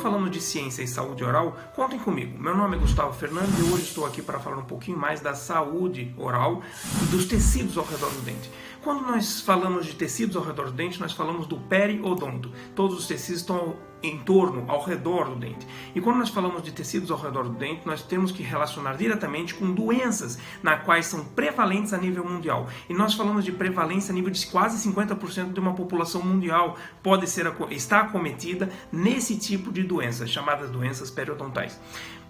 falamos de ciência e saúde oral, contem comigo. Meu nome é Gustavo Fernandes e hoje estou aqui para falar um pouquinho mais da saúde oral e dos tecidos ao redor do dente. Quando nós falamos de tecidos ao redor do dente, nós falamos do periodonto. Todos os tecidos estão em torno, ao redor do dente. E quando nós falamos de tecidos ao redor do dente, nós temos que relacionar diretamente com doenças nas quais são prevalentes a nível mundial. E nós falamos de prevalência a nível de quase 50% de uma população mundial está acometida nesse tipo de doenças, chamadas doenças periodontais.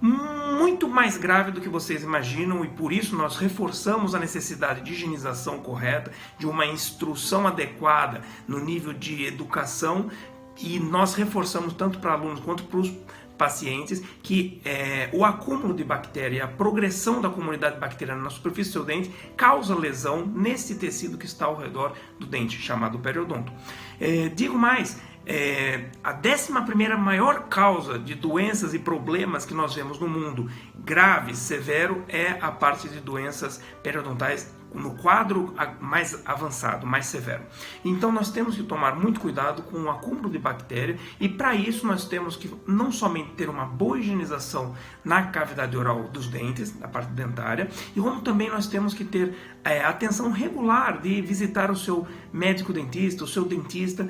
Muito mais grave do que vocês imaginam, e por isso nós reforçamos a necessidade de higienização correta, de uma instrução adequada no nível de educação, e nós reforçamos tanto para alunos quanto para os pacientes que o acúmulo de bactéria e a progressão da comunidade bacteriana na superfície do seu dente causa lesão nesse tecido que está ao redor do dente, chamado periodonto. Digo mais, a 11ª maior causa de doenças e problemas que nós vemos no mundo, grave, severo, é a parte de doenças periodontais no quadro mais avançado, mais severo. Então nós temos que tomar muito cuidado com o acúmulo de bactéria, e para isso nós temos que não somente ter uma boa higienização na cavidade oral dos dentes, na parte dentária, e como também nós temos que ter atenção regular de visitar o seu médico dentista, o seu dentista,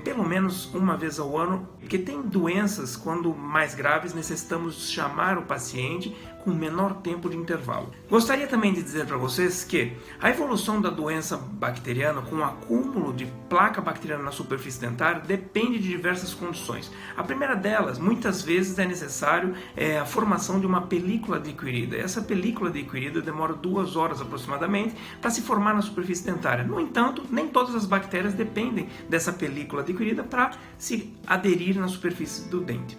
pelo menos uma vez ao ano, porque tem doenças, quando mais graves, necessitamos chamar o paciente com menor tempo de intervalo. Gostaria também de dizer para vocês que a evolução da doença bacteriana com o acúmulo de placa bacteriana na superfície dentária depende de diversas condições. A primeira delas, muitas vezes é necessário a formação de uma película adquirida. Essa película adquirida demora 2 horas aproximadamente para se formar na superfície dentária. No entanto, nem todas as bactérias dependem dessa película adquirida para se aderir na superfície do dente.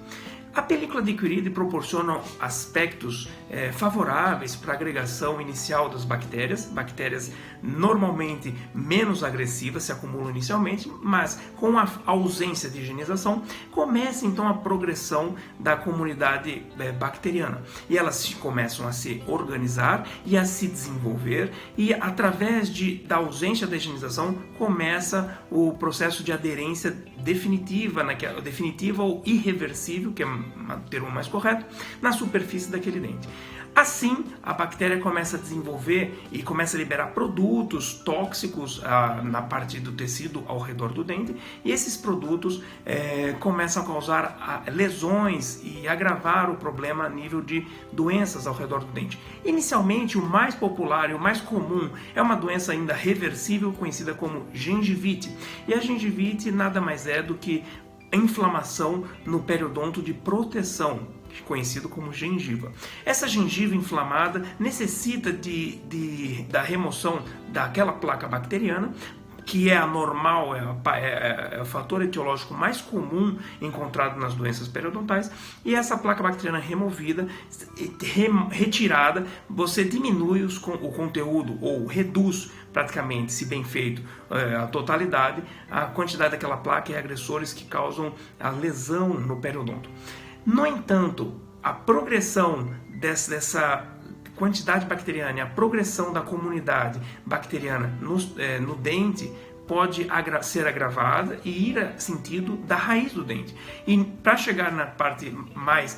A película adquirida proporciona aspectos favoráveis para a agregação inicial das bactérias. Bactérias normalmente menos agressivas se acumulam inicialmente, mas com a ausência de higienização, começa então a progressão da comunidade bacteriana. E elas começam a se organizar e a se desenvolver, e através da ausência da higienização começa o processo de aderência definitiva ou irreversível, que é o termo mais correto, na superfície daquele dente. Assim, a bactéria começa a desenvolver e começa a liberar produtos tóxicos na parte do tecido ao redor do dente, e esses produtos começam a causar lesões e agravar o problema a nível de doenças ao redor do dente. Inicialmente, o mais popular e o mais comum é uma doença ainda reversível, conhecida como gengivite. E a gengivite nada mais é do que inflamação no periodonto de proteção, conhecido como gengiva. Essa gengiva inflamada necessita da remoção daquela placa bacteriana, que é anormal, é o fator etiológico mais comum encontrado nas doenças periodontais, e essa placa bacteriana removida, retirada, você diminui o conteúdo, ou reduz praticamente, se bem feito, a totalidade, a quantidade daquela placa e agressores que causam a lesão no periodonto. No entanto, a progressão dessa quantidade bacteriana e a progressão da comunidade bacteriana no dente pode ser agravada e ir a sentido da raiz do dente. E para chegar na parte mais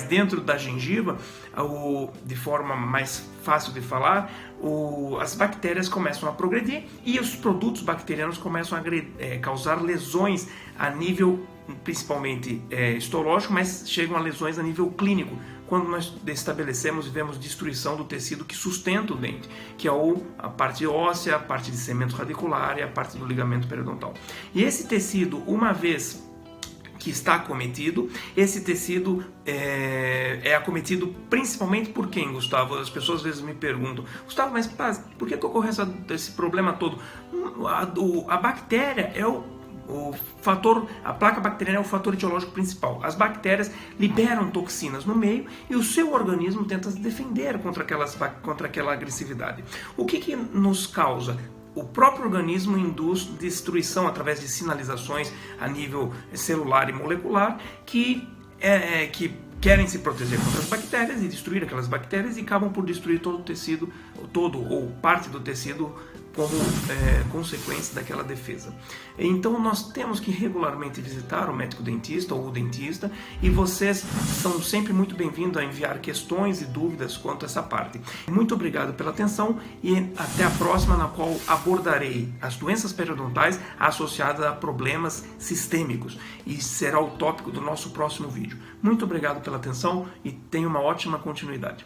dentro da gengiva, de forma mais fácil de falar, as bactérias começam a progredir e os produtos bacterianos começam a causar lesões a nível principalmente histológico, mas chegam a lesões a nível clínico, quando nós estabelecemos e vemos destruição do tecido que sustenta o dente, que é a parte óssea, a parte de cemento radicular e a parte do ligamento periodontal. E esse tecido, uma vez que está acometido, esse tecido é acometido principalmente por quem, Gustavo? As pessoas às vezes me perguntam: Gustavo, mas por que ocorre esse problema todo? A bactéria é a placa bacteriana é o fator etiológico principal. As bactérias liberam toxinas no meio e o seu organismo tenta se defender contra aquela agressividade. O que nos causa? O próprio organismo induz destruição através de sinalizações a nível celular e molecular que querem se proteger contra as bactérias e destruir aquelas bactérias, e acabam por destruir todo o tecido, ou parte do tecido como consequência daquela defesa. Então nós temos que regularmente visitar o médico dentista ou o dentista, e vocês são sempre muito bem-vindos a enviar questões e dúvidas quanto a essa parte. Muito obrigado pela atenção e até a próxima, na qual abordarei as doenças periodontais associadas a problemas sistêmicos, e será o tópico do nosso próximo vídeo. Muito obrigado pela atenção e tenha uma ótima continuidade.